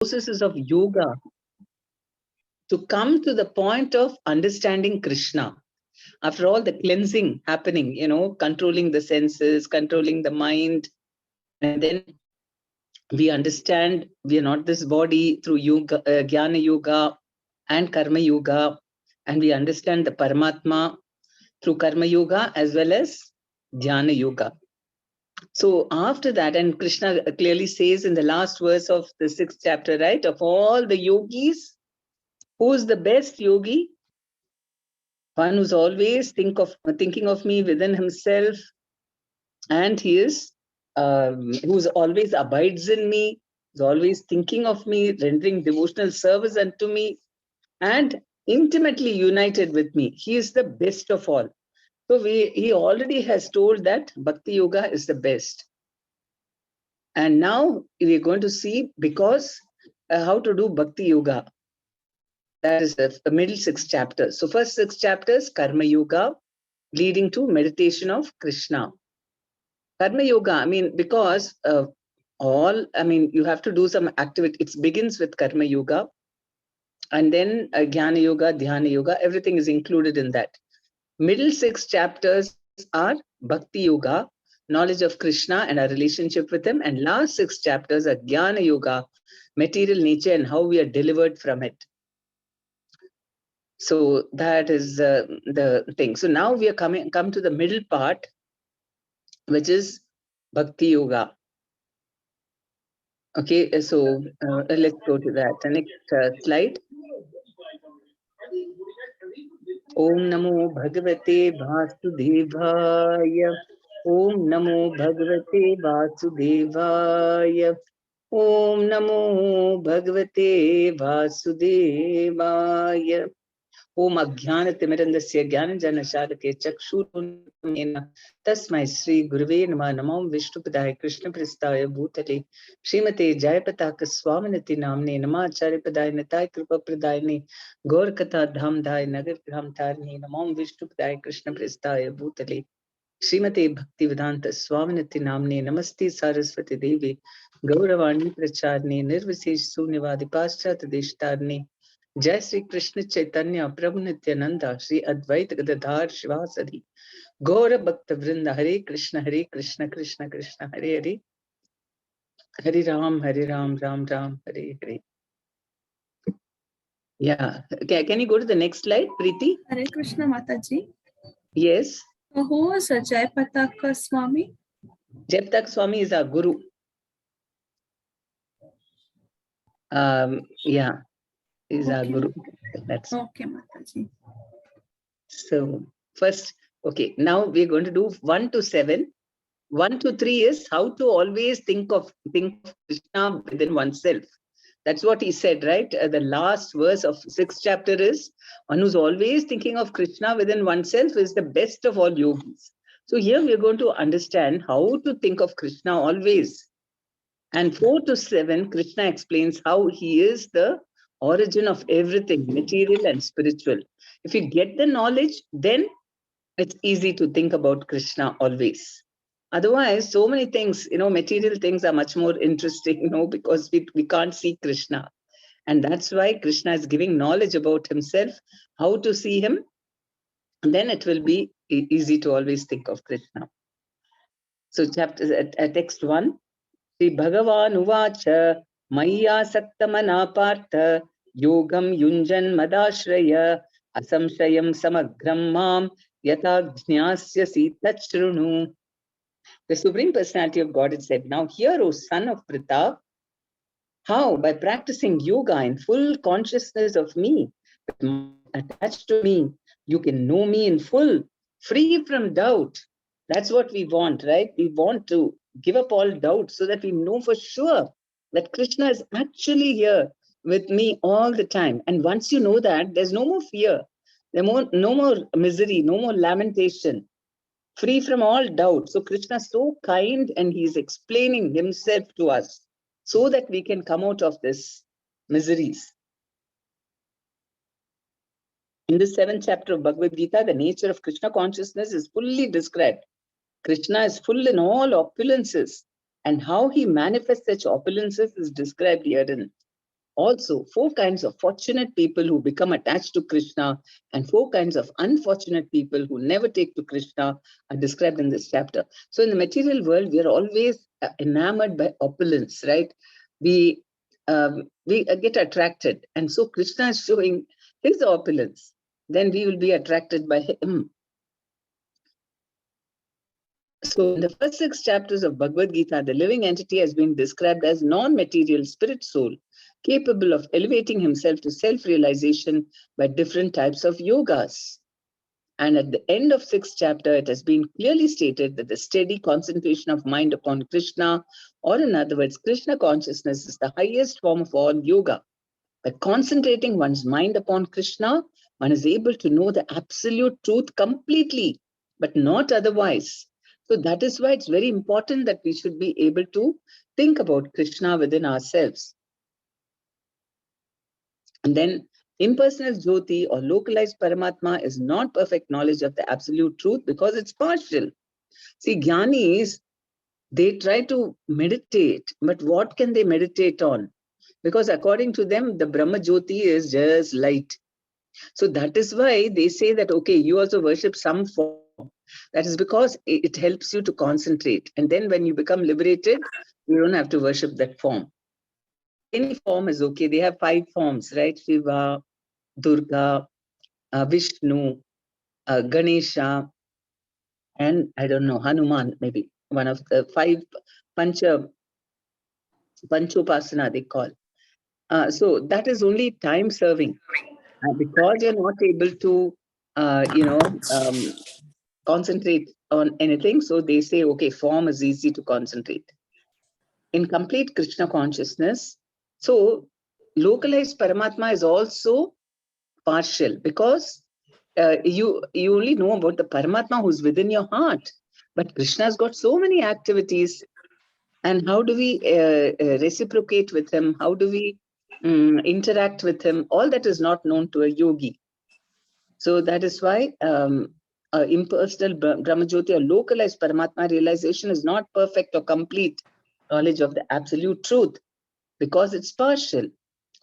processes of yoga to come to the point of understanding Krishna. After all the cleansing happening, controlling the senses, controlling the mind, and then we understand we are not this body through yoga, Jnana Yoga and Karma Yoga, and we understand the Paramatma through Karma Yoga as well as Jnana Yoga. So after that, and Krishna clearly says in the last verse of the 6th chapter, right, of all the yogis, who is the best yogi? One who's always thinking of me within himself, and he is who's always abides in me, is always thinking of me, rendering devotional service unto me, and intimately united with me. He is the best of all. So he already has told that Bhakti Yoga is the best. And now we're going to see, because how to do Bhakti Yoga. That is the middle 6 chapters. So first 6 chapters, Karma Yoga, leading to meditation of Krishna. Karma Yoga, because you have to do some activity. It begins with Karma Yoga, and then Jnana Yoga, Dhyana Yoga, everything is included in that. Middle 6 chapters are Bhakti Yoga, knowledge of Krishna and our relationship with him, and last 6 chapters are Jnana Yoga, material nature and how we are delivered from it. So that is the thing. So now we are come to the middle part, which is Bhakti Yoga. Okay, so let's go to that. The next slide. Om Namo Bhagavate Vasudevaya. Om Namo Bhagavate Vasudevaya. Om Namo Bhagavate Vasudevaya. Om Ajnanatimirandasya Jnananjanashalake Chakshurunena Tasmai Sri Guruve Namah. Namam Vishnupadaya Krishna Pristaya Bhutale Srimate Jayapataka Swaminati Namne Namacharya Padaya Nitai Kripa Pradayane Gaurkatha Dhamdaya Nagar Gram Tarne Namam Vishnupadaya Krishna Pristaya Bhutale Srimate Bhaktivedanta Swaminati Namne Namaste Saraswati Devi Gauravani Pracharne Nirvisesh Sunyavadi Paschat Deshtarne Jai Sri Krishna Chaitanya Prabhu Nityananda Sri Advaita Gadadhar Shivasadi Gaura Bhakta Vrinda Hare Krishna Krishna Krishna Hare Hare Hare Ram Ram Ram Hare Hare. Yeah. Okay, can you go to the next slide, Preeti? Hare Krishna Mataji. Yes. Who is Jayapataka Swami? Jayapataka Swami is our guru. Yeah. Is our guru. That's okay, Mataji. So first, okay, now we're going to do 1 to 7. 1 to 3 is how to always think of Krishna within oneself. That's what he said, right? The last verse of 6th chapter is, one who's always thinking of Krishna within oneself is the best of all yogis. So here we're going to understand how to think of Krishna always. And 4 to 7, Krishna explains how he is the origin of everything, material and spiritual. If you get the knowledge, then it's easy to think about Krishna always. Otherwise, so many things, material things are much more interesting, because we can't see Krishna. And that's why Krishna is giving knowledge about himself, how to see him. And then it will be easy to always think of Krishna. So text 1. Sri Bhagavan Uvacha Maya Saktamana Partha Yogam Yunjan Madashraya Asamshayam Samagram Mam Yata Jnyasyasi Tachrunu. The Supreme Personality of Godhead said, now hear, O son of Pratap, how by practicing yoga in full consciousness of me, attached to me, you can know me in full, free from doubt. That's what we want, right? We want to give up all doubt so that we know for sure that Krishna is actually here with me all the time. And once you know that, there's no more fear, no more misery, no more lamentation, free from all doubt. So Krishna is so kind and he's explaining himself to us so that we can come out of this miseries. In the 7th chapter of Bhagavad Gita, the nature of Krishna consciousness is fully described. Krishna is full in all opulences, and how he manifests such opulences is described herein. Also, 4 kinds of fortunate people who become attached to Krishna and 4 kinds of unfortunate people who never take to Krishna are described in this chapter. So in the material world, we are always enamored by opulence, right? We get attracted. And so Krishna is showing his opulence. Then we will be attracted by him. So in the first 6 chapters of Bhagavad Gita, the living entity has been described as non-material spirit soul, capable of elevating himself to self-realization by different types of yogas. And at the end of 6th chapter, it has been clearly stated that the steady concentration of mind upon Krishna, or in other words, Krishna consciousness, is the highest form of all yoga. By concentrating one's mind upon Krishna, one is able to know the absolute truth completely, but not otherwise. So that is why it's very important that we should be able to think about Krishna within ourselves. And then impersonal Jyoti or localized Paramatma is not perfect knowledge of the absolute truth because it's partial. See, Jnanis, they try to meditate, but what can they meditate on? Because according to them, the Brahma Jyoti is just light. So that is why they say that, okay, you also worship some form. That is because it helps you to concentrate. And then when you become liberated, you don't have to worship that form. Any form is okay. They have 5 forms, right? Shiva, Durga, Vishnu, Ganesha, and I don't know, Hanuman, maybe one of the 5 Panchopasana they call. So that is only time serving. Because you're not able to, concentrate on anything. So they say, okay, form is easy to concentrate. In complete Krishna consciousness, so localized Paramatma is also partial because you only know about the Paramatma who's within your heart. But Krishna's got so many activities. And how do we reciprocate with him? How do we interact with him? All that is not known to a yogi. So that is why impersonal Brahmajyoti or localized Paramatma realization is not perfect or complete knowledge of the absolute truth because it's partial.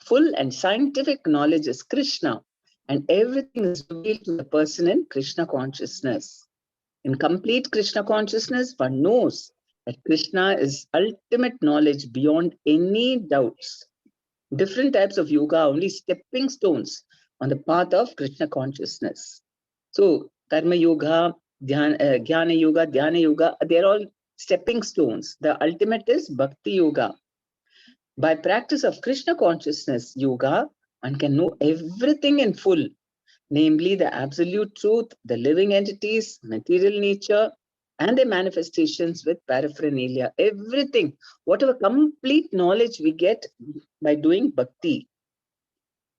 Full and scientific knowledge is Krishna, and everything is revealed to the person in Krishna consciousness. In complete Krishna consciousness, one knows that Krishna is ultimate knowledge beyond any doubts. Different types of yoga are only stepping stones on the path of Krishna consciousness. So, Karma Yoga, Jnana Yoga, Dhyana Yoga, they're all stepping stones. The ultimate is Bhakti Yoga. By practice of Krishna consciousness yoga, one can know everything in full, namely the absolute truth, the living entities, material nature, and their manifestations with paraphernalia. Everything, whatever complete knowledge we get by doing bhakti.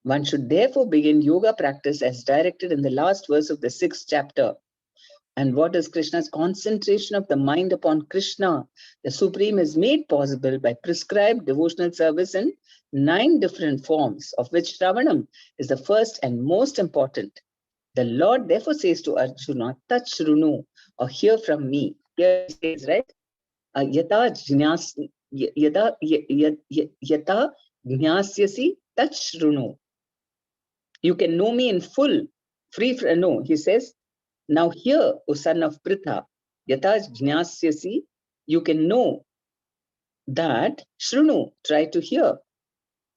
One should therefore begin yoga practice as directed in the last verse of the 6th chapter. And what is Krishna's concentration of the mind upon Krishna? The Supreme is made possible by prescribed devotional service in 9 different forms, of which Shravanam is the first and most important. The Lord therefore says to Arjuna, Tat Shrunu, or hear from me. Here he says, right? Yata jnasyasi tat shrunu. You can know me in full, free from, no, he says, now hear, O son of Pritha, yata jnasyasi, you can know that, shrunu, try to hear.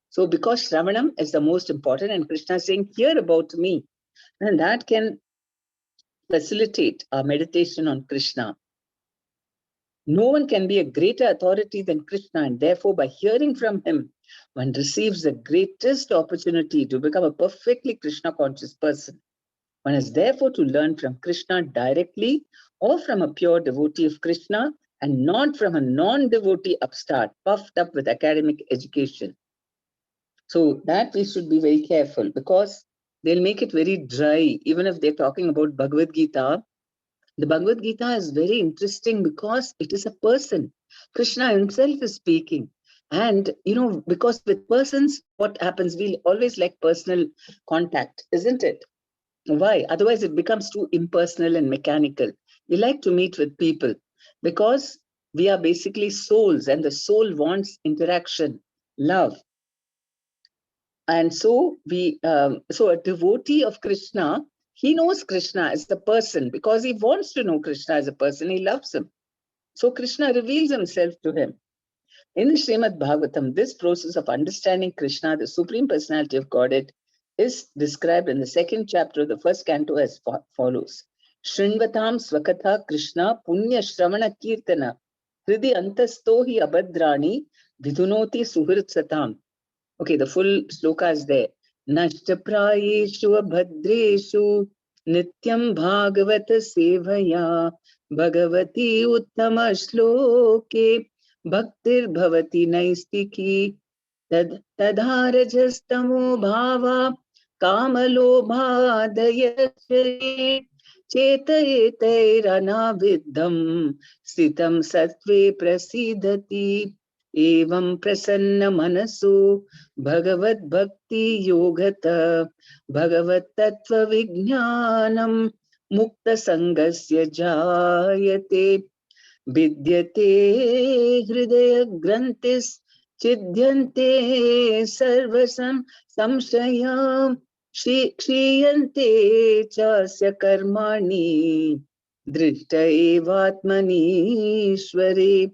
So because Shravanam is the most important and Krishna is saying, hear about me, and that can facilitate our meditation on Krishna. No one can be a greater authority than Krishna, and therefore by hearing from him, one receives the greatest opportunity to become a perfectly Krishna conscious person. One is therefore to learn from Krishna directly or from a pure devotee of Krishna and not from a non-devotee upstart puffed up with academic education. So that we should be very careful because they'll make it very dry. Even if they're talking about Bhagavad Gita, the Bhagavad Gita is very interesting because it is a person. Krishna himself is speaking. And, because with persons, what happens? We always like personal contact, isn't it? Why? Otherwise, it becomes too impersonal and mechanical. We like to meet with people because we are basically souls and the soul wants interaction, love. And so so a devotee of Krishna, he knows Krishna as the person because he wants to know Krishna as a person. He loves him. So Krishna reveals himself to him. In the Srimad Bhagavatam, this process of understanding Krishna, the Supreme Personality of Godhead, is described in the second chapter of the first canto as follows. Shrinvatam Swakatha Krishna Punya Shravana Kirtana Hridi Antasto hi Abhadrani Vidunoti Suhritsatam. Okay, the full sloka is there. Nashtaprayeshu abhadreshu nityam bhagavata sevaya bhagavati uttama shloke bhaktir bhavati naistiki tadharajastamo bhava kamalobhadayashe chetayetairanabhiddham sitam sattve prasidhati evam prasanna manaso Bhagavad Bhakti Yogata Bhagavat Tattva Vijnanam Mukta Sangasya Jayate Vidyate Hridaya Grantis Chidyante Sarvasam Samshayam Kshiyante Chasya Karmani Drishta Evatmani Ishware.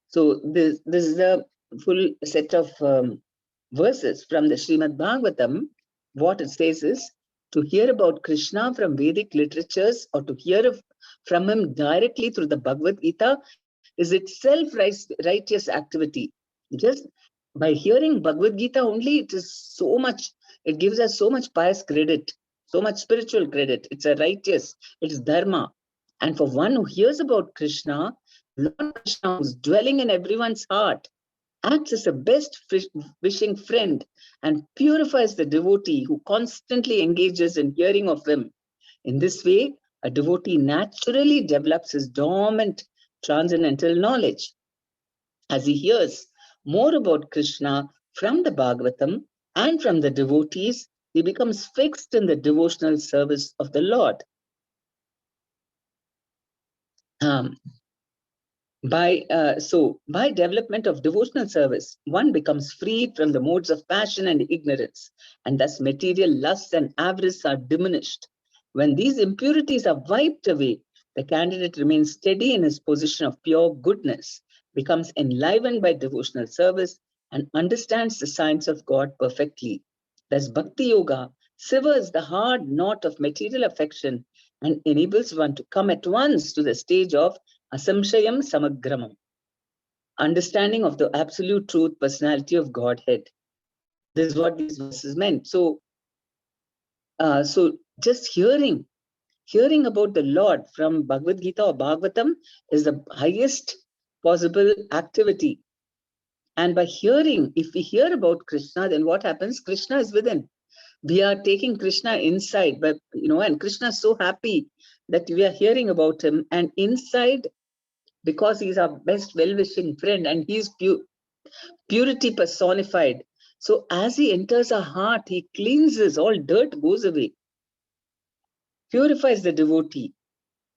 So this is a full set of verses from the Srimad Bhagavatam. What it says is, to hear about Krishna from Vedic literatures or to hear from him directly through the Bhagavad Gita is itself righteous activity. Just by hearing Bhagavad Gita only, it is so much, it gives us so much pious credit, so much spiritual credit. It's a righteous, it is dharma. And for one who hears about Krishna, Lord Krishna, who's dwelling in everyone's heart, acts as a best wishing friend and purifies the devotee who constantly engages in hearing of him. In this way, a devotee naturally develops his dormant transcendental knowledge. As he hears more about Krishna from the Bhagavatam and from the devotees, he becomes fixed in the devotional service of the Lord. By development of devotional service, one becomes freed from the modes of passion and ignorance, and thus material lust and avarice are diminished. When these impurities are wiped away, the candidate remains steady in his position of pure goodness, becomes enlivened by devotional service, and understands the science of God perfectly. Thus, Bhakti Yoga severs the hard knot of material affection and enables one to come at once to the stage of Asamshayam Samagramam, understanding of the absolute truth, personality of Godhead. This is what these verses meant. So just hearing about the Lord from Bhagavad Gita or Bhagavatam is the highest possible activity. And by hearing, if we hear about Krishna, then what happens? Krishna is within. We are taking Krishna inside, but and Krishna is so happy that we are hearing about him, and inside, because he's our best well-wishing friend and he's purity personified. So as he enters our heart, he cleanses, all dirt goes away, purifies the devotee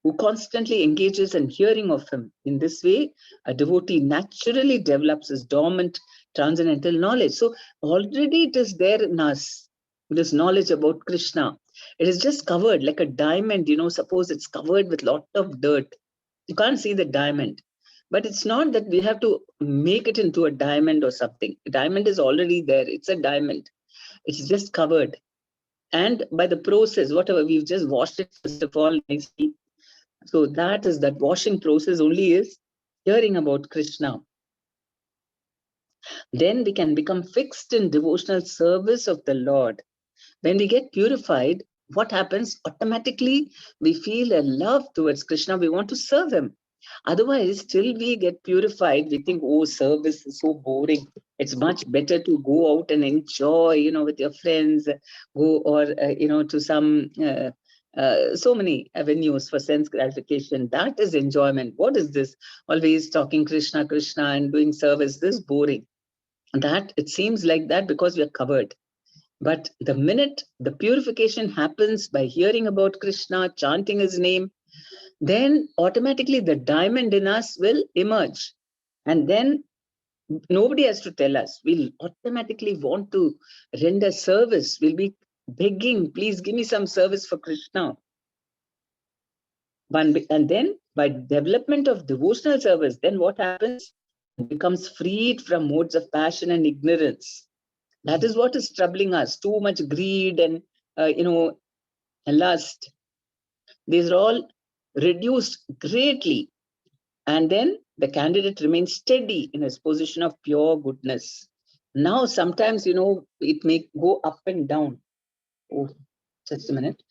who constantly engages in hearing of him. In this way, a devotee naturally develops his dormant transcendental knowledge. So already it is there in us, this knowledge about Krishna. It is just covered like a diamond, suppose it's covered with lot of dirt. You can't see the diamond. But it's not that we have to make it into a diamond or something. A diamond is already there. It's a diamond. It's just covered. And by the process, whatever, we've just washed it first of all nicely. So that washing process only is hearing about Krishna. Then we can become fixed in devotional service of the Lord. When we get purified, what happens? Automatically, we feel a love towards Krishna. We want to serve him. Otherwise, till we get purified, we think, oh, service is so boring. It's much better to go out and enjoy, with your friends, go or, to some, so many avenues for sense gratification. That is enjoyment. What is this? Always talking Krishna, Krishna and doing service. This is boring. That it seems like that because we are covered. But the minute the purification happens by hearing about Krishna, chanting his name, then automatically the diamond in us will emerge. And then Nobody has to tell us. We'll automatically want to render service. We'll be begging, please give me some service for Krishna. And then by development of devotional service, then what happens? It becomes freed from modes of passion and ignorance. That is what is troubling us. Too much greed and, lust. These are all reduced greatly. And then the candidate remains steady in his position of pure goodness. Now, sometimes, it may go up and down. Oh, just a minute.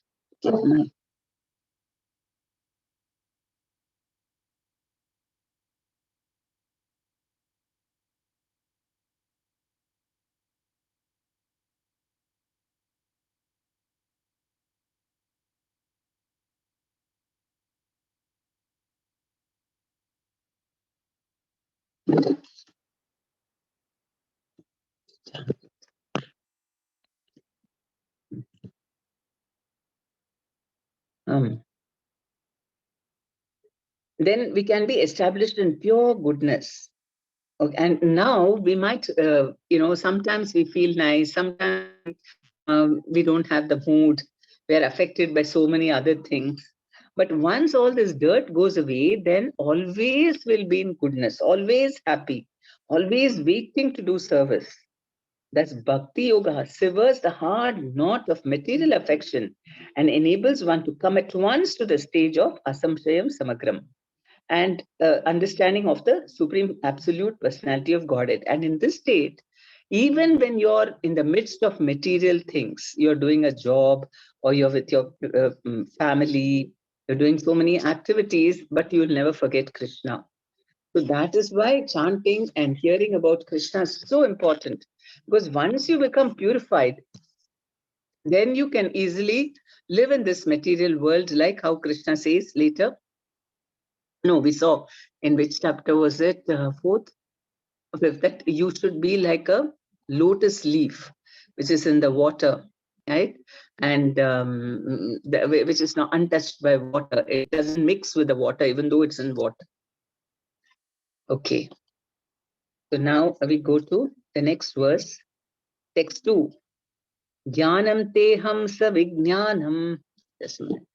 Then we can be established in pure goodness. Okay. And now we might, sometimes we feel nice, sometimes we don't have the mood, we're affected by so many other things. But once all this dirt goes away, then always will be in goodness, always happy, always waiting to do service. That's Bhakti Yoga, severs the hard knot of material affection and enables one to come at once to the stage of Asamshayam Samagram and understanding of the Supreme Absolute Personality of Godhead. And in this state, even when you're in the midst of material things, you're doing a job or you're with your family, you're doing so many activities, but you'll never forget Krishna. So that is why chanting and hearing about Krishna is so important. Because once you become purified, then you can easily live in this material world, like how Krishna says later. No, we saw in which chapter was it? Fourth, fifth, that you should be like a lotus leaf, which is in the water, right? And which is not untouched by water. It doesn't mix with the water, even though it's in water. Okay. So now we go to the next verse, text 2. Jnanam teham savijnanam. Just a minute.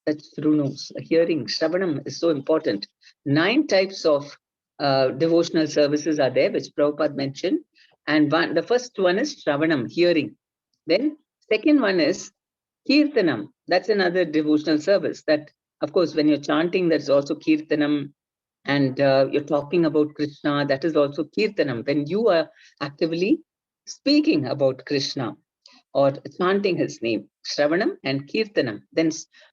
That's Runos. Hearing, Shravanam is so important. 9 types of devotional services are there, which Prabhupada mentioned. And the first one is Shravanam, hearing. Then second one is Kirtanam. That's another devotional service. That, of course, when you're chanting, there's also Kirtanam. And you're talking about Krishna, that is also Kirtanam. When you are actively speaking about Krishna or chanting his name, Shravanam and Kirtanam. Then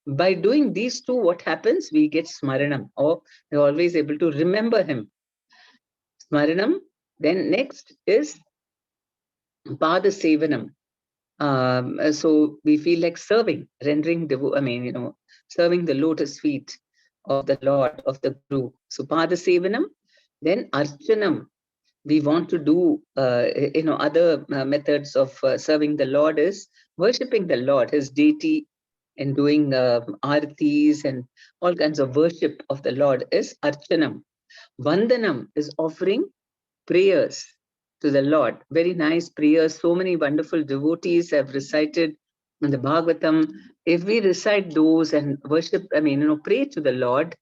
by doing these two, what happens? We get Smaranam, or we're always able to remember him. Smaranam. Then next is Pada Sevanam. So we feel like serving, rendering, serving the lotus feet of the Lord, of the Guru. So Pada Sevanam. Then Archanam. We want to do, other methods of serving the Lord is worshipping the Lord, his deity, and doing aartis and all kinds of worship of the Lord is Archanam. Vandanam is offering prayers to the Lord. Very nice prayers. So many wonderful devotees have recited in the Bhagavatam. If we recite those and worship, pray to the Lord,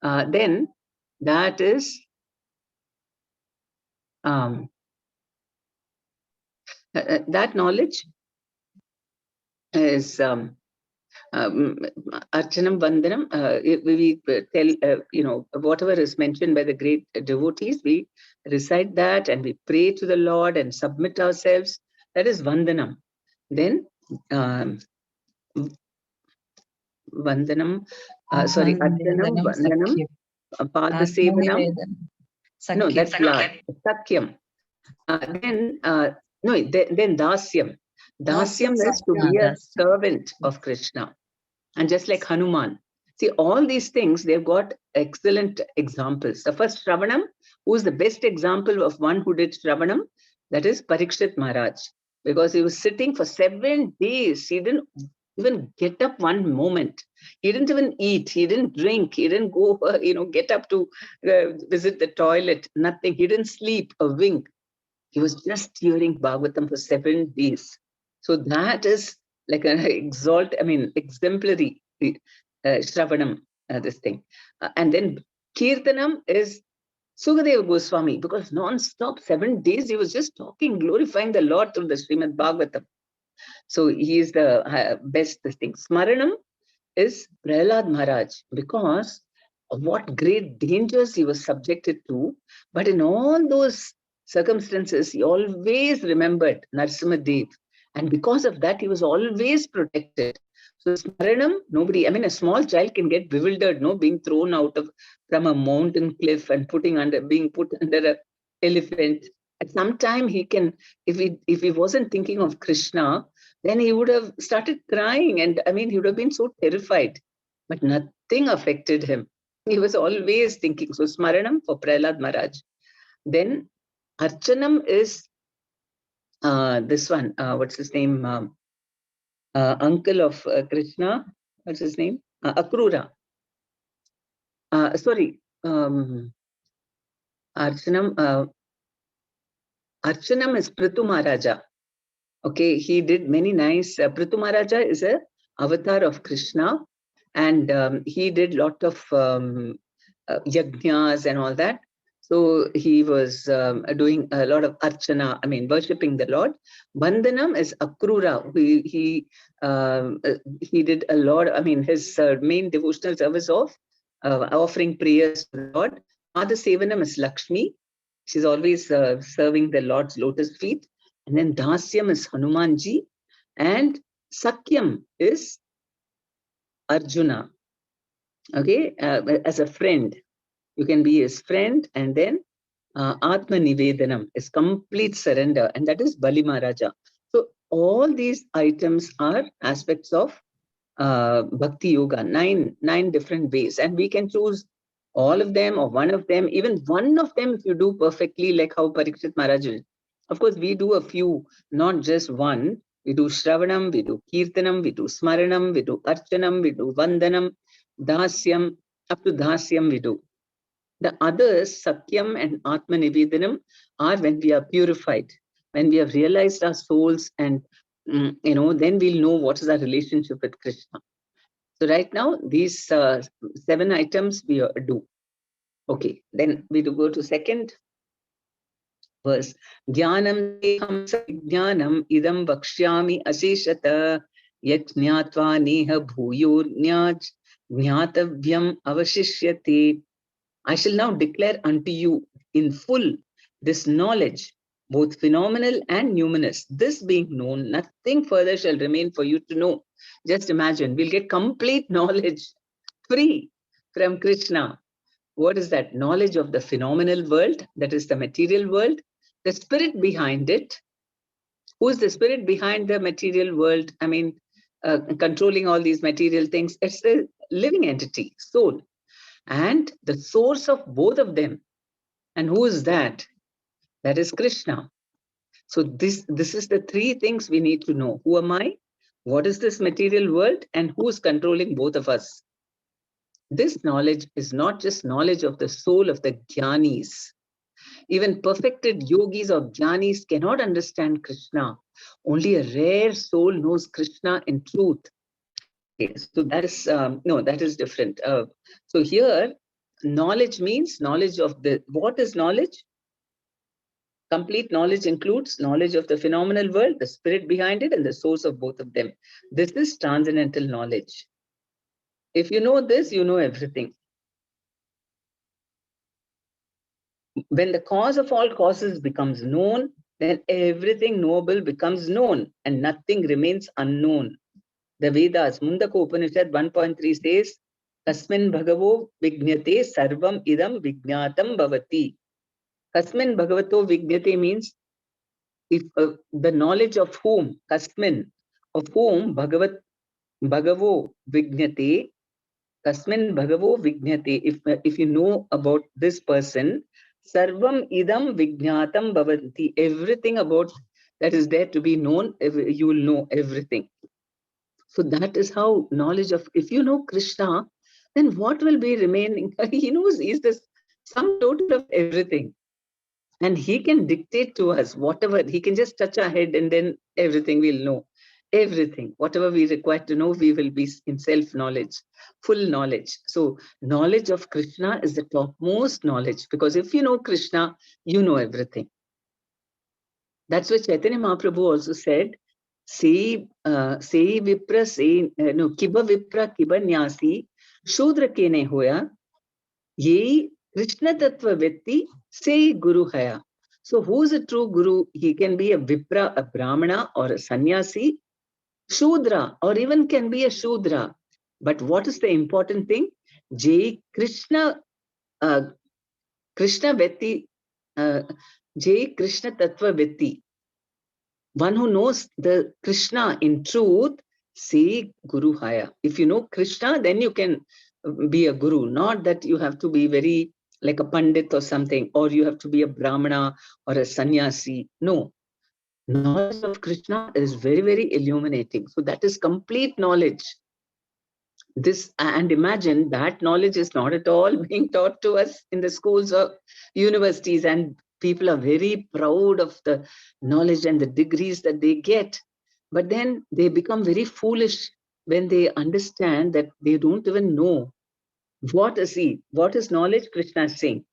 then that is that knowledge is Archanam Vandanam. We tell, whatever is mentioned by the great devotees, we recite that and we pray to the Lord and submit ourselves. That is Vandanam. Then Vandanam, Archanam, Vandanam, Pada Sevanam. No, that's last. Sakyam. Then Dasyam. Dasyam is to be a servant of Krishna. And just like Hanuman. See, all these things, they've got excellent examples. The first Shravanam, who is the best example of one who did Shravanam, that is Parikshit Maharaj. Because he was sitting for 7 days. He even get up one moment. He didn't even eat. He didn't drink. He didn't go, get up to visit the toilet. Nothing. He didn't sleep a wink. He was just hearing Bhagavatam for 7 days. So that is like an exemplary Shravanam, this thing. And then Kirtanam is Sukadeva Goswami, because non-stop 7 days he was just talking, glorifying the Lord through the Srimad Bhagavatam. So he is the best thing. Smaranam is Prahlad Maharaj, because of what great dangers he was subjected to. But in all those circumstances, he always remembered Narasimha. And because of that, he was always protected. So Smaranam, nobody, a small child can get bewildered, being thrown from a mountain cliff and being put under an elephant. At some time he can, if he wasn't thinking of Krishna, then he would have started crying, and he would have been so terrified. But nothing affected him. He was always thinking. So Smaranam for Prahlad Maharaj. Then Archanam is this one. What's his name? Uncle of Krishna. What's his name? Akrura. Sorry. Archanam. Archanam is Prithu Maharaja. Okay, he did many nice. Prithu Maharaja is a avatar of Krishna, and he did lot of yajnas and all that. So he was doing a lot of archana, worshipping the Lord. Vandanam is Akrura. He did a lot. His main devotional service of offering prayers to the Lord. Adasevanam is Lakshmi. She's always serving the Lord's lotus feet. And then Dasyam is Hanumanji. And Sakyam is Arjuna. Okay, as a friend. You can be his friend. And then Atma Nivedanam is complete surrender. And that is Bali Maharaja. So all these items are aspects of Bhakti Yoga, nine different ways. And we can choose all of them or one of them, even one of them if you do perfectly, like how Parikshit Maharaj did. Of course, we do a few, not just one. We do Shravanam, we do Kirtanam, we do Smaranam, we do Archanam, we do Vandanam, Dasyam, up to Dasyam we do. The others, Sakyam and Atma Nivedanam, are when we are purified, when we have realized our souls, and then we'll know what is our relationship with Krishna. So right now, these 7 items we do. Okay, then we do go to second verse. Jnanam deham sajnanam idam vakshyami aseshata yat jnatva neha bhuyor nyaj jnatavyam avashishyate. I shall now declare unto you in full this knowledge, both phenomenal and numinous. This being known, nothing further shall remain for you to know. Just imagine, we'll get complete knowledge, free from Krishna. What is that? Knowledge of the phenomenal world, that is the material world, the spirit behind it. Who is the spirit behind the material world? Controlling all these material things. It's the living entity, soul. And the source of both of them. And who is that? That is Krishna. So this is the 3 things we need to know. Who am I? What is this material world? And who is controlling both of us? This knowledge is not just knowledge of the soul of the jnanis. Even perfected yogis or jnanis cannot understand Krishna. Only a rare soul knows Krishna in truth. Okay, so that is that is different. So here, knowledge means knowledge of what is knowledge? Complete knowledge includes knowledge of the phenomenal world, the spirit behind it, and the source of both of them. This is transcendental knowledge. If you know this, you know everything. When the cause of all causes becomes known, then everything knowable becomes known, and nothing remains unknown. The Vedas, Mundaka Upanishad 1.3 says, Kasmin Bhagavo Vignyate Sarvam Idam Vignatam Bhavati. Kasmin Bhagavato Vignyate means if the knowledge of whom, Kasmin, of whom Bhagavo Vignyate, Kasmin Bhagavo Vignyate, if you know about this person, Sarvam Idam Vignatam Bhavanti, everything about that is there to be known, you will know everything. So that is how knowledge of, if you know Krishna, then what will be remaining? He knows he's the sum total of everything. And he can dictate to us whatever, he can just touch our head and then everything we'll know. Everything, whatever we require to know, we will be in self-knowledge, full knowledge. So knowledge of Krishna is the topmost knowledge, because if you know Krishna, you know everything. That's what Chaitanya Mahaprabhu also said, say vipra, say, no, kiba vipra, kiba nyasi, shudra kene hoya, ye Krishna tattva vetti, say guru haya. So who's a true guru? He can be a vipra, a brahmana, or a sannyasi, shudra, or even can be a shudra. But what is the important thing? Jai Krishna, Krishna vetti, Jai Krishna tattva vetti. One who knows the Krishna in truth, say Guru Haya. If you know Krishna, then you can be a guru. Not that you have to be very like a pandit or something, or you have to be a brahmana or a sannyasi. No. Knowledge of Krishna is very, very illuminating. So that is complete knowledge. This, and imagine that knowledge is not at all being taught to us in the schools or universities, and people are very proud of the knowledge and the degrees that they get. But then they become very foolish when they understand that they don't even know what is he, what is knowledge. Krishna is saying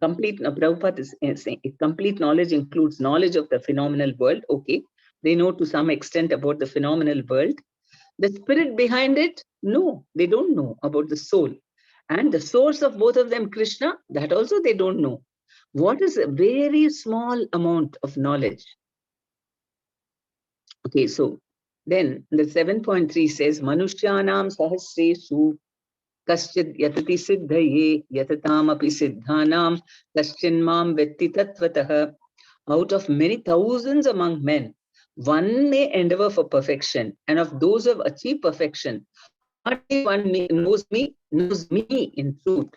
complete, Prabhupada is saying complete knowledge includes knowledge of the phenomenal world. Okay, they know to some extent about the phenomenal world. The spirit behind it, no, they don't know about the soul. And the source of both of them, Krishna, that also they don't know. What is a very small amount of knowledge? Okay, so then the 7.3 says, Manushyanam sahasreshu kaschid yatati siddhaye yatatam api siddhanam kaschin mam vetti tatvatah. Out of many thousands among men, one may endeavor for perfection, and of those who have achieved perfection, hardly one knows me in truth.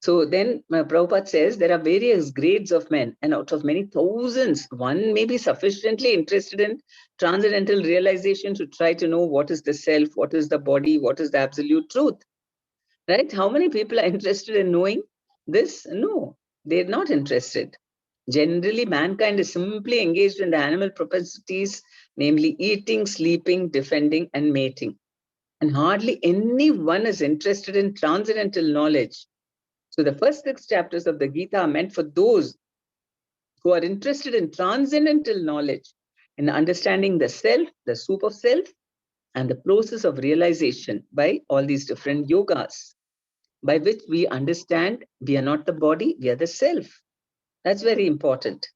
So then Prabhupada says there are various grades of men, and out of many thousands, one may be sufficiently interested in transcendental realization to try to know what is the self, what is the body, what is the absolute truth. Right? How many people are interested in knowing this? No, they're not interested. Generally, mankind is simply engaged in the animal propensities, namely eating, sleeping, defending, and mating. And hardly anyone is interested in transcendental knowledge. So the first 6 chapters of the Gita are meant for those who are interested in transcendental knowledge, in understanding the self, the soup of self, and the process of realization by all these different yogas, by which we understand we are not the body, we are the self. That's very important.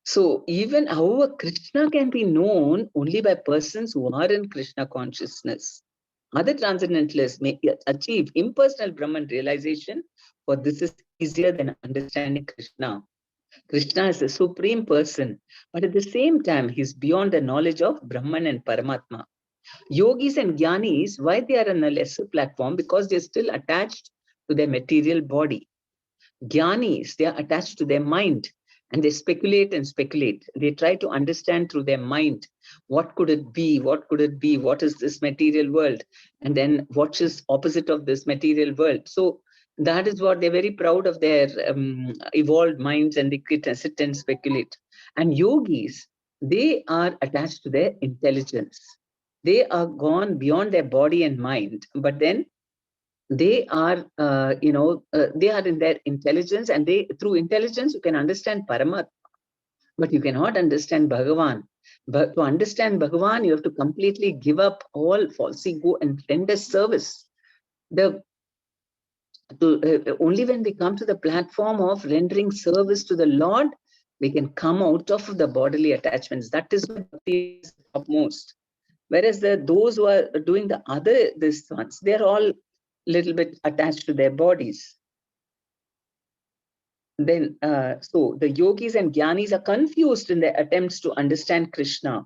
So even however, Krishna can be known only by persons who are in Krishna consciousness. Other transcendentalists may achieve impersonal Brahman realization, for this is easier than understanding Krishna. Krishna is the supreme person, but at the same time, he's beyond the knowledge of Brahman and Paramatma. Yogis and Jnanis, why they are on a lesser platform? Because they're still attached to their material body. Jnanis, they are attached to their mind, and they speculate and speculate. They try to understand through their mind, what could it be? What could it be? What is this material world? And then what is opposite of this material world? So that is what they're very proud of, their evolved minds, and they sit and speculate. And yogis, they are attached to their intelligence. They are gone beyond their body and mind, but then they are, they are in their intelligence, and they, through intelligence, you can understand Paramatma, but you cannot understand Bhagavan. But to understand Bhagavan, you have to completely give up all false ego and render service. Only when we come to the platform of rendering service to the Lord, we can come out of the bodily attachments. That is what is topmost. Whereas those who are doing the other these ones, they're all little bit attached to their bodies. Then, so the yogis and jnanis are confused in their attempts to understand Krishna.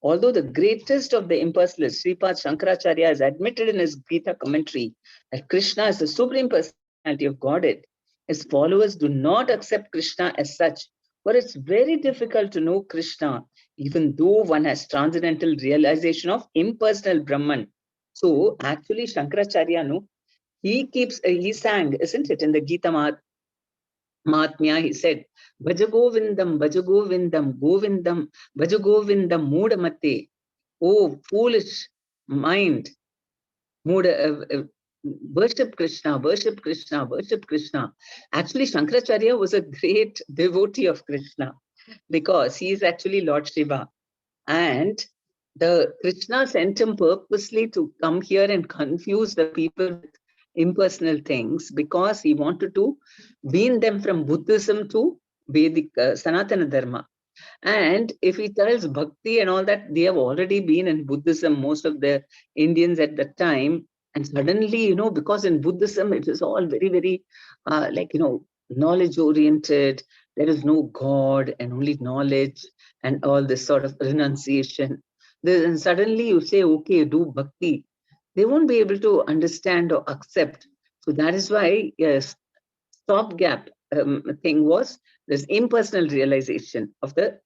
Although the greatest of the impersonalists, Sripad Shankaracharya, has admitted in his Gita commentary that Krishna is the supreme personality of Godhead, his followers do not accept Krishna as such, For it's very difficult to know Krishna, even though one has transcendental realization of impersonal Brahman. So actually, Shankaracharya, no, he sang, isn't it, in the Gita Mahatmya, he said, Bhajagovindam, Bhajagovindam, Govindam, Bhajagovindam, Mudamate. Oh, foolish mind, worship Krishna, worship Krishna, worship Krishna. Actually, Shankaracharya was a great devotee of Krishna because he is actually Lord Shiva. And the Krishna sent him purposely to come here and confuse the people with impersonal things because he wanted to wean them from Buddhism to Vedic Sanatana Dharma. And if he tells bhakti and all that, they have already been in Buddhism, most of the Indians at that time. And suddenly, because in Buddhism, it is all very, very knowledge oriented. There is no God and only knowledge and all this sort of renunciation. Then suddenly you say, okay, do bhakti. They won't be able to understand or accept. So that is why, yes, stopgap thing was this impersonal realization of the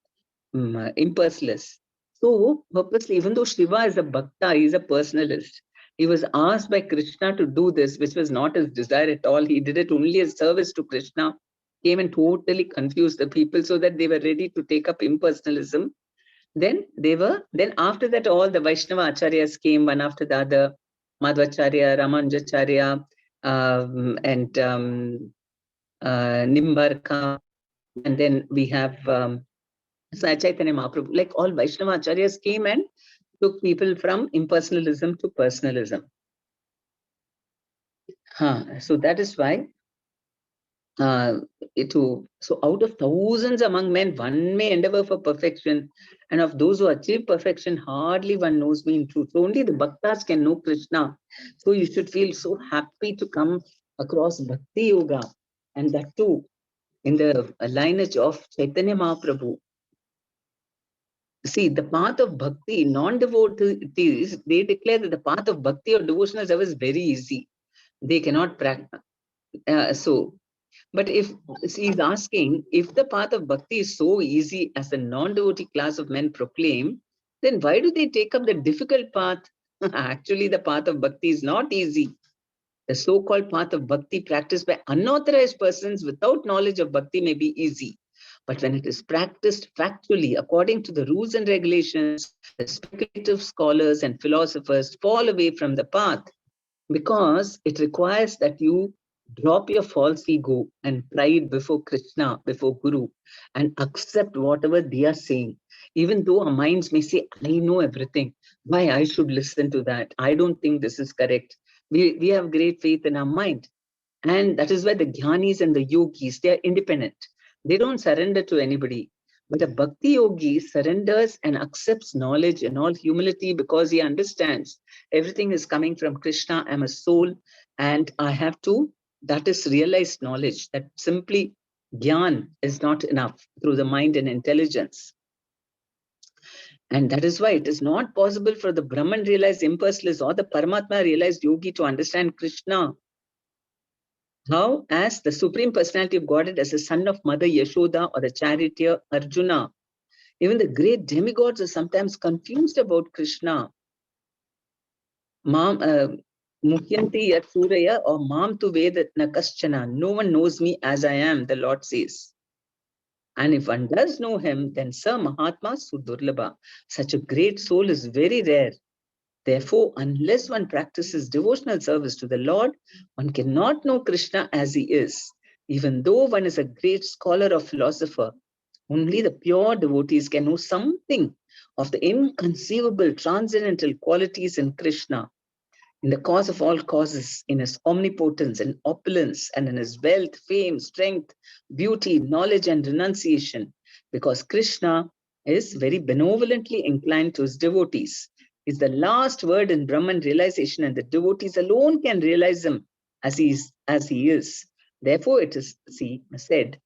impersonalist. So purposely, even though Shiva is a bhakta, he is a personalist. He was asked by Krishna to do this, which was not his desire at all. He did it only as service to Krishna, came and totally confused the people so that they were ready to take up impersonalism. Then after that, all the Vaishnava acharyas came one after the other, Madhvacharya, Ramanujacharya, and Nimbarka, and then we have Chaitanya Mahaprabhu. Like all Vaishnava acharyas came and took people from impersonalism to personalism. So that is why so out of thousands among men, one may endeavor for perfection, and of those who achieve perfection, hardly one knows me in truth. So only the bhaktas can know Krishna. So you should feel so happy to come across Bhakti Yoga, and that too in the lineage of Chaitanya Mahaprabhu. See, the path of bhakti, non-devotees, they declare that the path of bhakti or devotional service is very easy. They cannot practice. But if he's asking, if the path of bhakti is so easy as the non-devotee class of men proclaim, then why do they take up the difficult path? Actually, the path of bhakti is not easy. The so-called path of bhakti practiced by unauthorized persons without knowledge of bhakti may be easy. But when it is practiced factually, according to the rules and regulations, the speculative scholars and philosophers fall away from the path because it requires that you drop your false ego and pride before Krishna, before Guru, and accept whatever they are saying. Even though our minds may say, I know everything, why I should listen to that? I don't think this is correct. We have great faith in our mind. And that is why the jnanis and the yogis, they are independent. They don't surrender to anybody. But a bhakti yogi surrenders and accepts knowledge in all humility because he understands everything is coming from Krishna. I'm a soul and I have to, that is realized knowledge, that simply jnana is not enough through the mind and intelligence. And that is why it is not possible for the Brahman realized impersonalist or the Paramatma realized yogi to understand Krishna. How? As the Supreme Personality of Godhead, as the son of Mother Yashoda or the charioteer Arjuna. Even the great demigods are sometimes confused about Krishna. Muhyanti yat suraya or mam tu vedat nakaschana. No one knows me as I am, the Lord says. And if one does know him, then Sa Mahatma Sudurlabha. Such a great soul is very rare. Therefore, unless one practices devotional service to the Lord, one cannot know Krishna as he is. Even though one is a great scholar or philosopher, only the pure devotees can know something of the inconceivable transcendental qualities in Krishna, in the cause of all causes, in his omnipotence and opulence, and in his wealth, fame, strength, beauty, knowledge, and renunciation, because Krishna is very benevolently inclined to his devotees. Is the last word in Brahman realization, and the devotees alone can realize him as he is. Therefore, it is said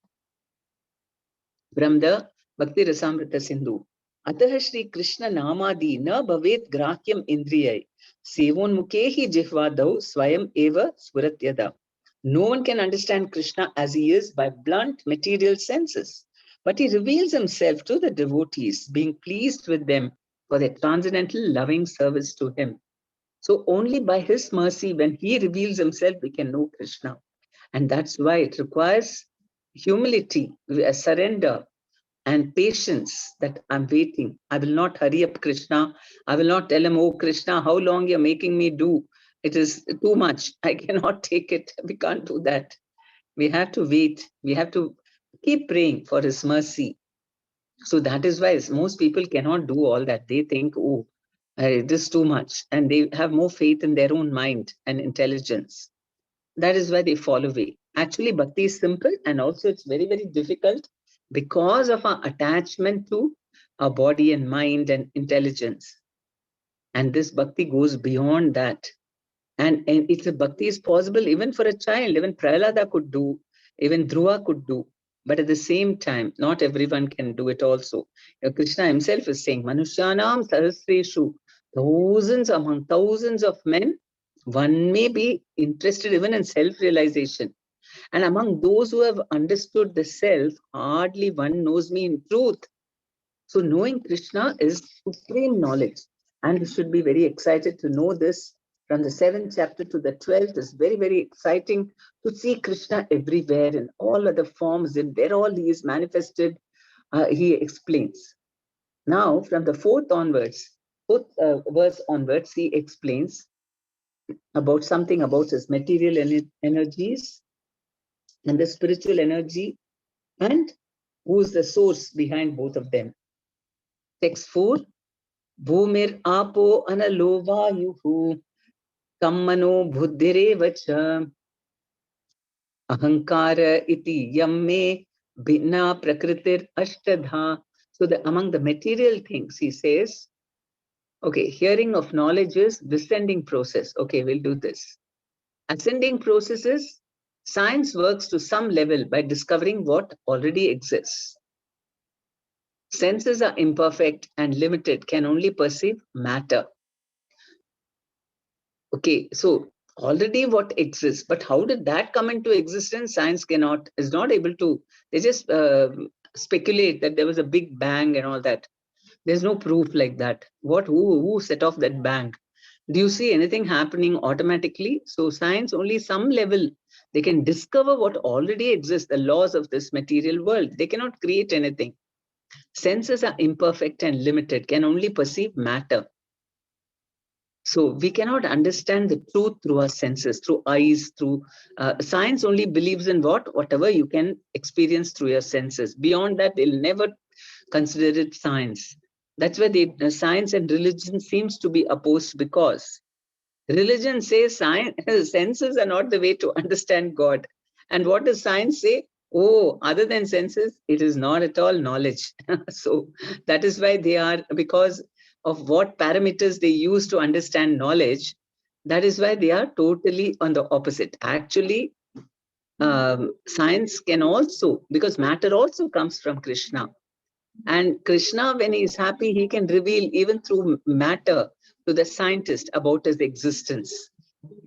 from the Bhakti Rasamrita Sindhu, Atah Shri Krishna Namadi na bhavet grahyam indriyai, sevon mukehi jihvadau swayam eva svuratyada. No one can understand Krishna as he is by blunt material senses. But he reveals himself to the devotees, being pleased with them for their transcendental loving service to him. So only by his mercy, when he reveals himself, we can know Krishna. And that's why it requires humility, a surrender, and patience, that I'm waiting. I will not hurry up Krishna. I will not tell him, oh Krishna, how long you're making me do? It is too much. I cannot take it. We can't do that. We have to wait. We have to keep praying for his mercy. So that is why most people cannot do all that. They think, oh, this is too much. And they have more faith in their own mind and intelligence. That is why they fall away. Actually, bhakti is simple, and also it's very, very difficult because of our attachment to our body and mind and intelligence. And this bhakti goes beyond that. And it's a bhakti is possible even for a child. Even Prahlada could do, even Dhruva could do. But at the same time, not everyone can do it also. Krishna himself is saying, Manushyanam sahasreshu, thousands among thousands of men, one may be interested even in self-realization. And among those who have understood the self, hardly one knows me in truth. So knowing Krishna is supreme knowledge. And we should be very excited to know this. From the 7th chapter to the 12th is very, very exciting to see Krishna everywhere in all other forms, and where all he is manifested, he explains. Now, from the 4th onwards, 4th verse onwards, he explains about something about his material energies and the spiritual energy, and who's the source behind both of them. Text 4, Bhumir apo analo vayuhu kammano buddhirev cha ahankara iti yamme bhinna prakritir ashtadha. So among the material things, he says, okay, hearing of knowledge is descending process. Okay, we'll do this. Ascending processes, science works to some level by discovering what already exists. Senses are imperfect and limited, can only perceive matter. Okay, so already what exists, but how did that come into existence? Science is not able to. They just speculate that there was a big bang and all that. There's no proof like that. Who set off that bang? Do you see anything happening automatically? So science, only some level, they can discover what already exists, the laws of this material world. They cannot create anything. Senses are imperfect and limited, can only perceive matter. So we cannot understand the truth through our senses, through eyes, through science only believes in whatever you can experience through your senses. Beyond that, they'll never consider it science. That's why science and religion seems to be opposed, because religion says senses are not the way to understand God. And what does science say? Oh, other than senses, it is not at all knowledge. So that is why they are, because of what parameters they use to understand knowledge, that is why they are totally on the opposite. Actually, science can also, because matter also comes from Krishna. And Krishna, when he is happy, he can reveal even through matter to the scientist about his existence.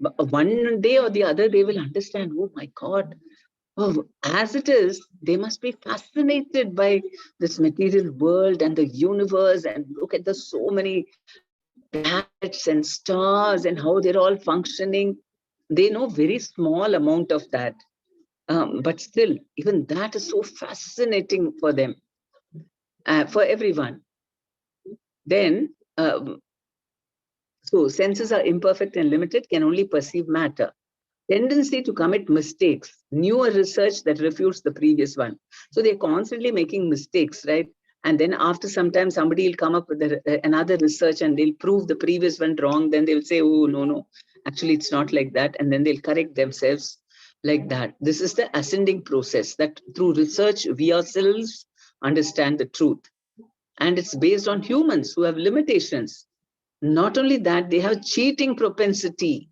One day or the other, they will understand, oh my God, oh, as it is, they must be fascinated by this material world and the universe, and look at the so many planets and stars and how they're all functioning. They know very small amount of that. But still, even that is so fascinating for them, for everyone. Then, so senses are imperfect and limited, can only perceive matter. Tendency to commit mistakes, newer research that refutes the previous one. So they're constantly making mistakes, right? And then after some time, somebody will come up with another research and they'll prove the previous one wrong. Then they will say, oh, no, actually it's not like that. And then they'll correct themselves like that. This is the ascending process, that through research, we ourselves understand the truth. And it's based on humans who have limitations. Not only that, they have cheating propensity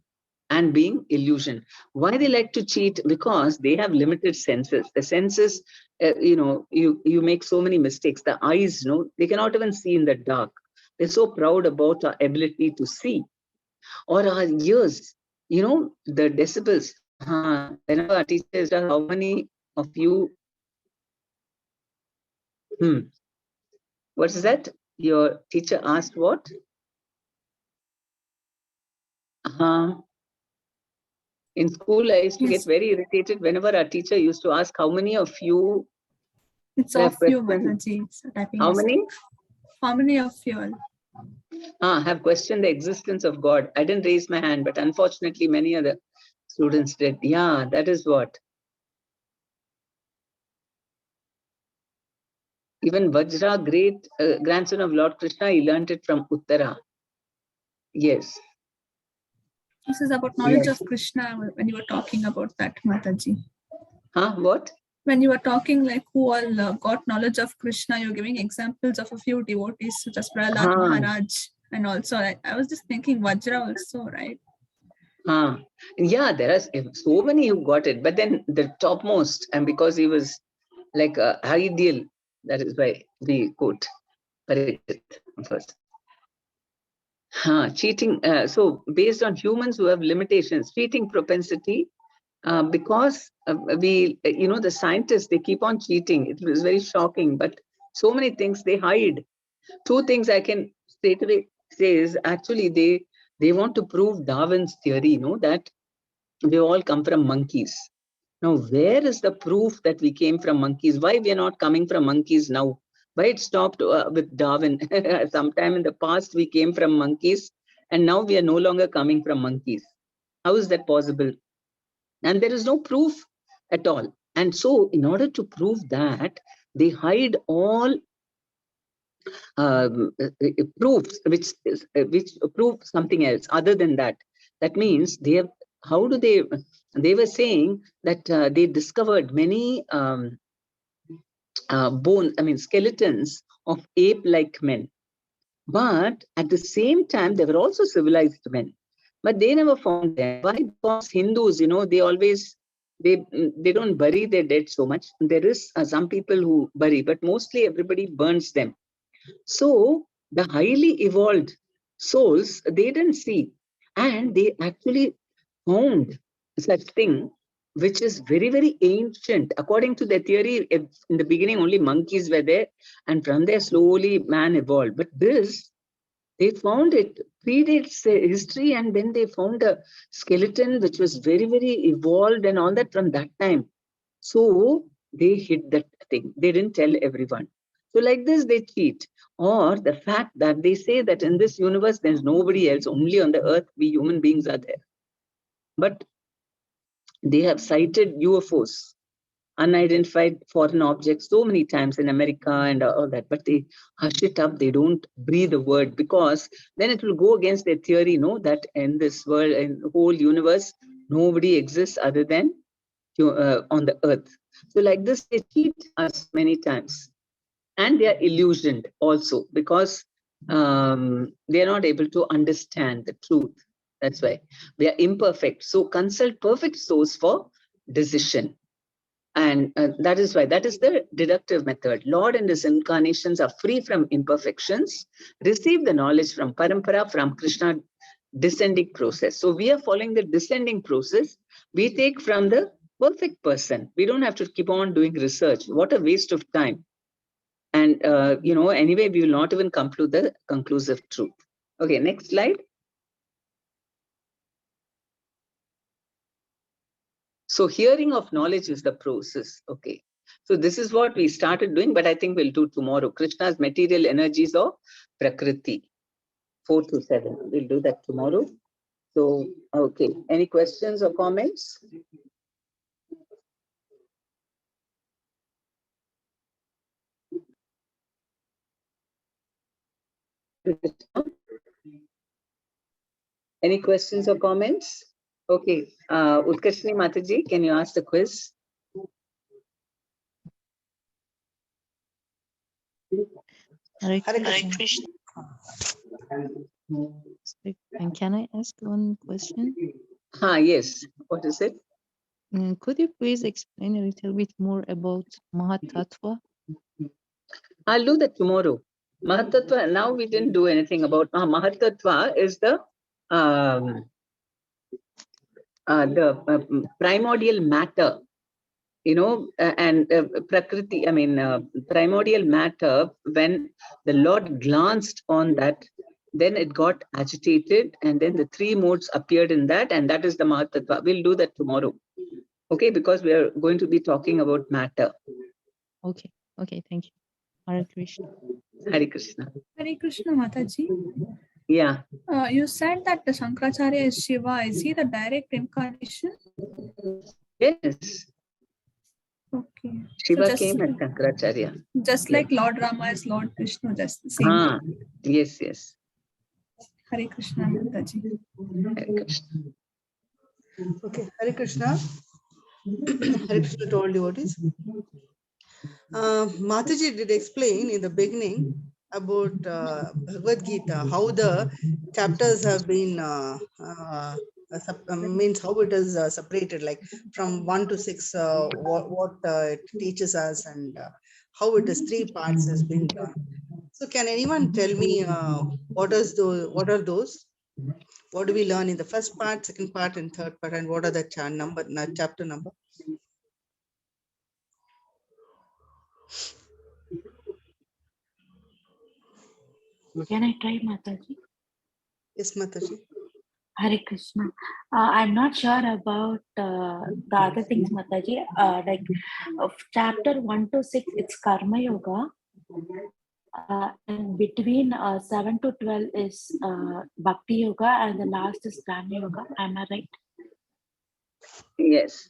and being illusion. Why they like to cheat? Because they have limited senses. The senses, you make so many mistakes. The eyes, they cannot even see in the dark. They're so proud about our ability to see. Or our ears, the decibels. Whenever our teacher is, how many of you What is that? Your teacher asked what? In school, I used to get very irritated whenever our teacher used to ask, how many of you It's have of you, questioned? Mataji. So typing How mistake. many? How many of you all? Have questioned the existence of God. I didn't raise my hand, but unfortunately, many other students did. Yeah, that is what. Even Vajra, great grandson of Lord Krishna, he learnt it from Uttara. Yes. This is about knowledge of Krishna when you were talking about that, Mataji. What? When you were talking like who all got knowledge of Krishna, you're giving examples of a few devotees such as Prahlad Maharaj. And also, I was just thinking Vajra also, right? Yeah, there are so many who got it. But then the topmost, and because he was like ideal, that is why we quote Parikshit first. Cheating. So based on humans who have limitations, cheating propensity, because the scientists, they keep on cheating. It was very shocking, but so many things they hide. Two things I can straight away say is actually they want to prove Darwin's theory, that we all come from monkeys. Now, where is the proof that we came from monkeys? Why we are not coming from monkeys now? Why it stopped with Darwin? Sometime in the past, we came from monkeys, and now we are no longer coming from monkeys. How is that possible? And there is no proof at all. And so, in order to prove that, they hide all proofs which prove something else other than that. That means they have. How do they? They were saying that they discovered many skeletons of ape-like men. But at the same time, they were also civilized men. But they never found them. Why? Because Hindus, they always they don't bury their dead so much. There is some people who bury, but mostly everybody burns them. So the highly evolved souls, they didn't see, and they actually found such thing which is very, very ancient. According to their theory, in the beginning only monkeys were there, and from there slowly man evolved. But this, they found it predates history, and then they found a skeleton which was very, very evolved and all that from that time. So they hid that thing. They didn't tell everyone. So like this, they cheat. Or the fact that they say that in this universe, there's nobody else, only on the earth, we human beings are there. But they have cited UFOs, unidentified foreign objects, so many times in America and all that, but they hush it up. They don't breathe a word, because then it will go against their theory, that in this world, in the whole universe, nobody exists other than on the earth. So like this, they cheat us many times. And they are illusioned also, because they are not able to understand the truth. That's why we are imperfect. So consult perfect source for decision. And that is why, that is the deductive method. Lord and his incarnations are free from imperfections. Receive the knowledge from Parampara, from Krishna descending process. So we are following the descending process. We take from the perfect person. We don't have to keep on doing research. What a waste of time. And, anyway, we will not even come to the conclusive truth. Okay, next slide. So hearing of knowledge is the process. Okay. So this is what we started doing, but I think we'll do tomorrow. Krishna's material energies of Prakriti, 4 to 7. We'll do that tomorrow. So, okay. Any questions or comments? Any questions or comments? Okay. Utkarshini Mataji, can you ask the quiz? Hare Krishna. And can I ask one question? Yes. What is it? Could you please explain a little bit more about Mahatattva? I'll do that tomorrow. Mahatattva, now we didn't do anything about Mahatattva is the primordial matter and Prakriti, primordial matter, when the Lord glanced on that, then it got agitated, and then the three modes appeared in that, and that is the Mahatattva. We'll do that tomorrow. Okay, because we are going to be talking about matter. Okay, thank you. Hare Krishna. Hare Krishna. Hare Krishna, Mataji. Yeah. You said that the Shankaracharya is Shiva. Is he the direct incarnation? Yes. Okay. Shiva So came as Shankaracharya. Just like Lord Rama is Lord Krishna, just the same. Yes. Hare Krishna, Mataji. Hare Krishna. Okay, Hare Krishna. Hare Krishna told devotees. Mataji did explain in the beginning about Bhagavad Gita, how the chapters have been, means how it is separated, like from 1 to 6, what it teaches us, and how it is 3 parts has been done. So can anyone tell me what are those? What do we learn in the first part, second part, and third part, and what are the chapter number? Can I try, Mataji? Yes, Mataji. Hare Krishna. I'm not sure about the other things, Mataji. Like chapter 1 to 6, it's Karma Yoga. And between 7 to 12 is Bhakti Yoga, and the last is Jnana Yoga. Am I right? Yes.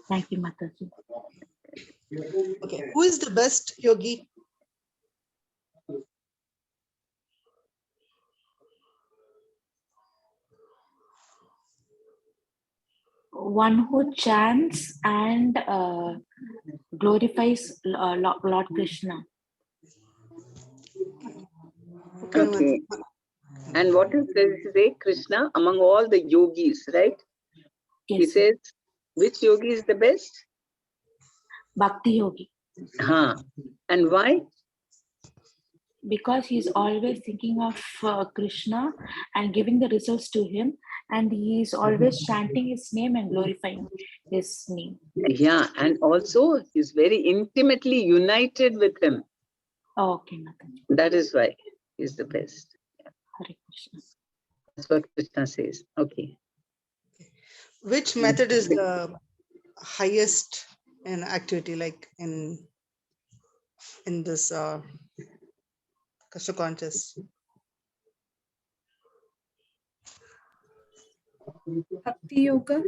Thank you, Mataji. Okay, who is the best yogi? One who chants and glorifies Lord Krishna. Okay. And what is this? Krishna among all the yogis, right? Yes. He says, which yogi is the best? Bhakti Yogi. And why? Because he's always thinking of Krishna and giving the results to him, and he's always chanting his name and glorifying his name. Yeah, and also he's very intimately united with him. Oh, okay, Mataji. That is why he's the best. Hare Krishna. That's what Krishna says. Okay. Which method is the highest in activity, like in this Krishna conscious? Bhakti Yoga.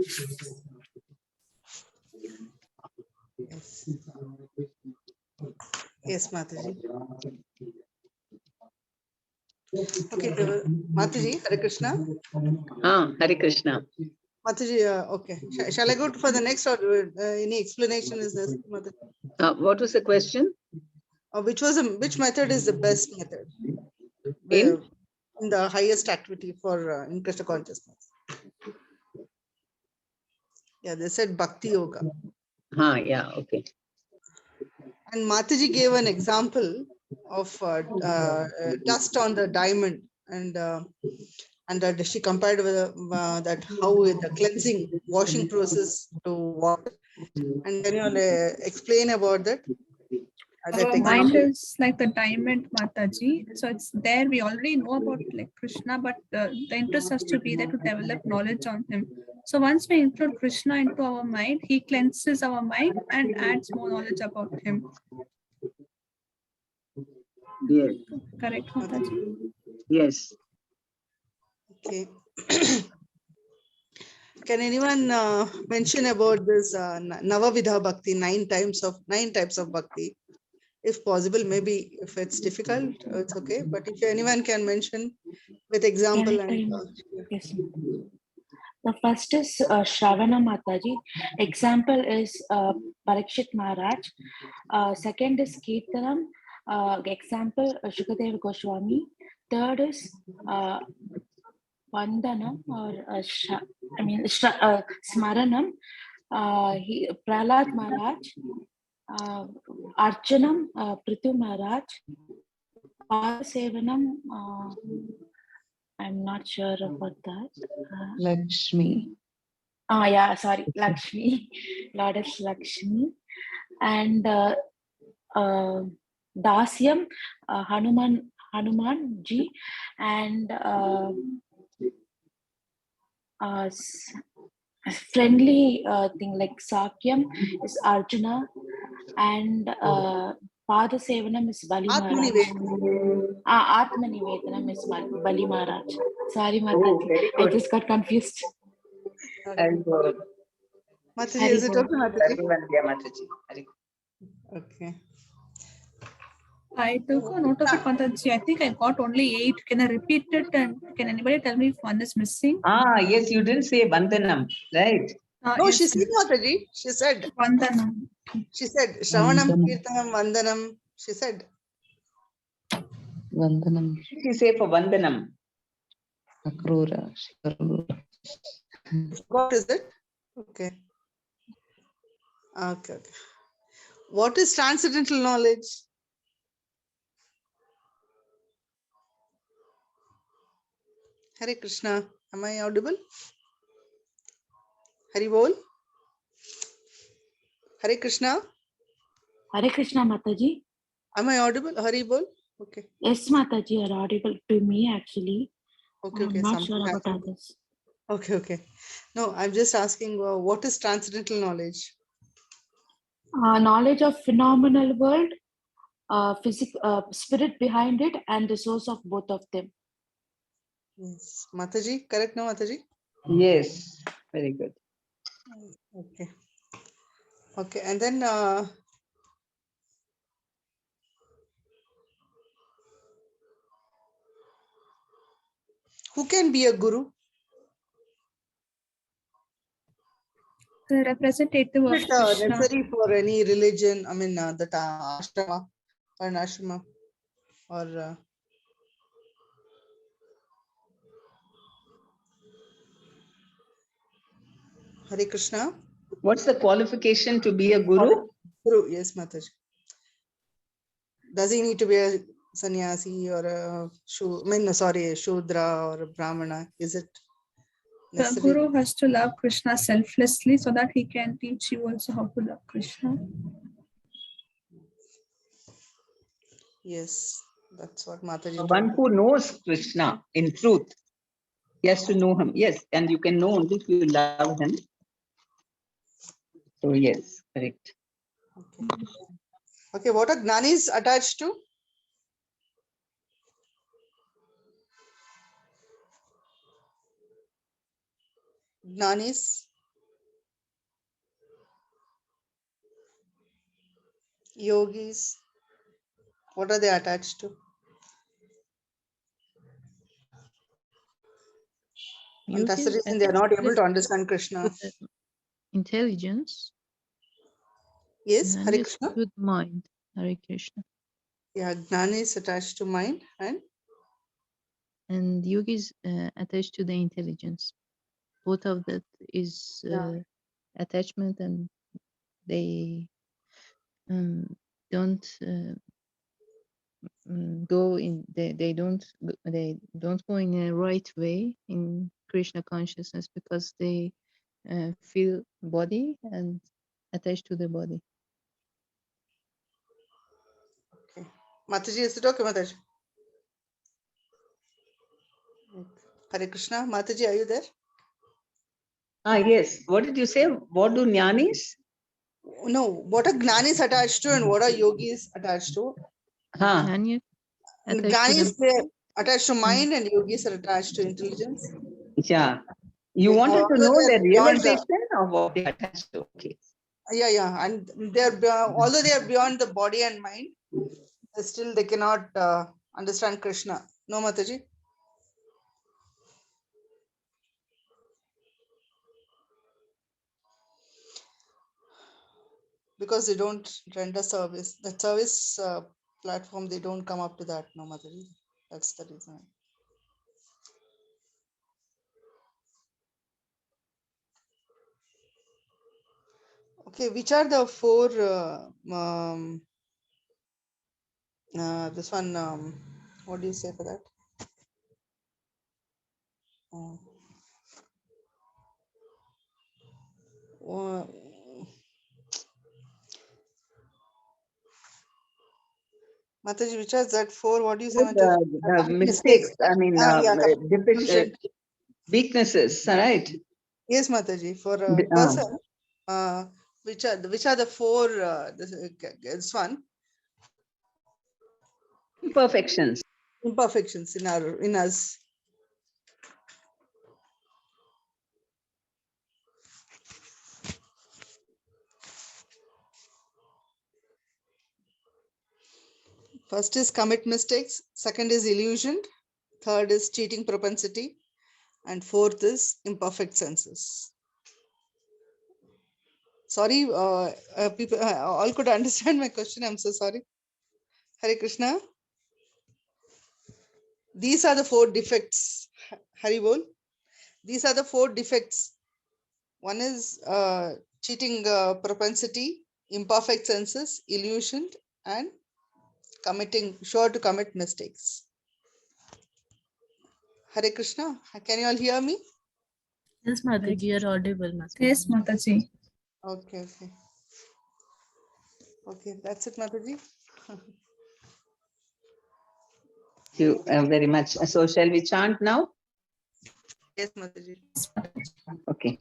Yes, Mataji. Okay, Mataji, Hare Krishna. Hare Krishna. Mataji, okay. Shall I go for the next, or any explanation is this, Mataji? What was the question? Which method is the best method In the highest activity for in Krishna consciousness? Yeah, they said Bhakti Yoga. Yeah, okay. And Mataji gave an example of dust on the diamond, and that she compared with that how the cleansing, washing process to water. And can you explain about that? Our mind is like the diamond, Mataji. So it's there. We already know about like Krishna, but the interest has to be there to develop knowledge on him. So once we include Krishna into our mind, he cleanses our mind and adds more knowledge about him. Yes. Correct, Mataji? Yes. Okay. Can anyone mention about this Navavidha Bhakti, 9 types of Bhakti? If possible, maybe if it's difficult, it's okay. But if anyone can mention with example. Yes. The first is Shravana Mataji. Example is Parikshit Maharaj. Second is Kirtanam. Example Shukadeva Goswami. Third is Vandanam or Smaranam. Prahlad Maharaj. Archanam Prithu Maharaj. Sevanam. I'm not sure about that. Lakshmi. Yeah, sorry, Lakshmi, Goddess Lakshmi, and Dasyam, Hanuman ji, and friendly thing like Sakyam is Arjuna, and Pada Sevanam is Bali Atmani Maharaj. Vedana. Atmani Vedanam is Bali Maharaj. Sorry, Oh, Mataji. very I good. just got confused. And Mataji, Hari is it Bol. okay, Mataji? Vandya Mataji. Very good. Okay. I took a note of it, Mataji. I think I got only 8. Can I repeat it? And can anybody tell me if one is missing? Yes, you didn't say Vandanam, right? No, Yes, she said, Mataji. She said, Vandanam. Shravanam, Kirtanam, Vandanam. She said. Vandanam, She say for Vandanam. Akrura, Shikarura. What is it? Okay. Okay. Okay. What is transcendental knowledge? Hare Krishna. Am I audible? Hari Bol. Hare Krishna. Hare Krishna, Mataji. Am I audible? Hari Bol. Okay. Yes, Mataji, you are audible to me actually. Okay. I'm Okay. not Something sure about happened. others. Okay. Okay. No, I'm just asking what is transcendental knowledge? Knowledge of phenomenal world, spirit behind it, and the source of both of them. Yes. Mataji, correct now, Mataji? Yes, very good. Okay. Okay. And then who can be a guru? The representative of Is it Krishna. necessary for any religion? I mean, that ashrama or an ashrama or Hare Krishna. What's the qualification to be a guru? Guru, yes, Mataji. Does he need to be a sannyasi or a Shudra or a Brahmana? Is it The necessary? Guru has to love Krishna selflessly so that he can teach you also how to love Krishna. Yes, that's what Mataji One told. who knows Krishna in truth. He has to know him. Yes, and you can know only if you love him. So yes, correct. Okay. Okay, what are Gnanis attached to? Gnanis, yogis, what are they attached to? And that's the Yogis reason they are not able to understand Krishna. Intelligence. Yes, And Hare it's Krishna. good mind. Hare Krishna. Yeah, Gnani is attached to mind And yoga is attached to the intelligence. Both of that is attachment, and they don't go in. They don't go in a right way in Krishna consciousness because they feel body and attached to the body. Okay. Mataji, is it okay, Mataji? Hare Krishna. Mataji, are you there? Yes. What did you say? What do jnanis? No, what are Gnanis attached to and what are yogis attached to? And you Gnanis, they are attached to mind and yogis are attached to intelligence. Yeah. You Okay. wanted to Although know they are the beyond realization of what they attached to. Okay. yeah, and although they are beyond the body and mind, still they cannot understand Krishna. No, Mataji? Because they don't render service. The service platform, they don't come up to that, no, Mataji. That's the reason. Okay, which are the four, this one, what do you say for that? Mataji, which is that 4? What do you say, Mataji? Mistakes, I mean, yeah, weaknesses, right? Yes, Mataji. For a person, which are the 4? This one. Imperfections. Imperfections in us. First is commit mistakes. Second is illusion. Third is cheating propensity. And fourth is imperfect senses. Sorry, people all could understand my question. I'm so sorry. Hare Krishna. These are the 4 defects. Hari Bol. These are the 4 defects. One is cheating propensity, imperfect senses, illusion, and sure to commit mistakes. Hare Krishna. Can you all hear me? Yes, Mataji, you're audible, Mataji. Yes, Mataji. Okay. Okay, that's it, Mataji. Thank you very much. So shall we chant now? Yes, Mataji. Okay.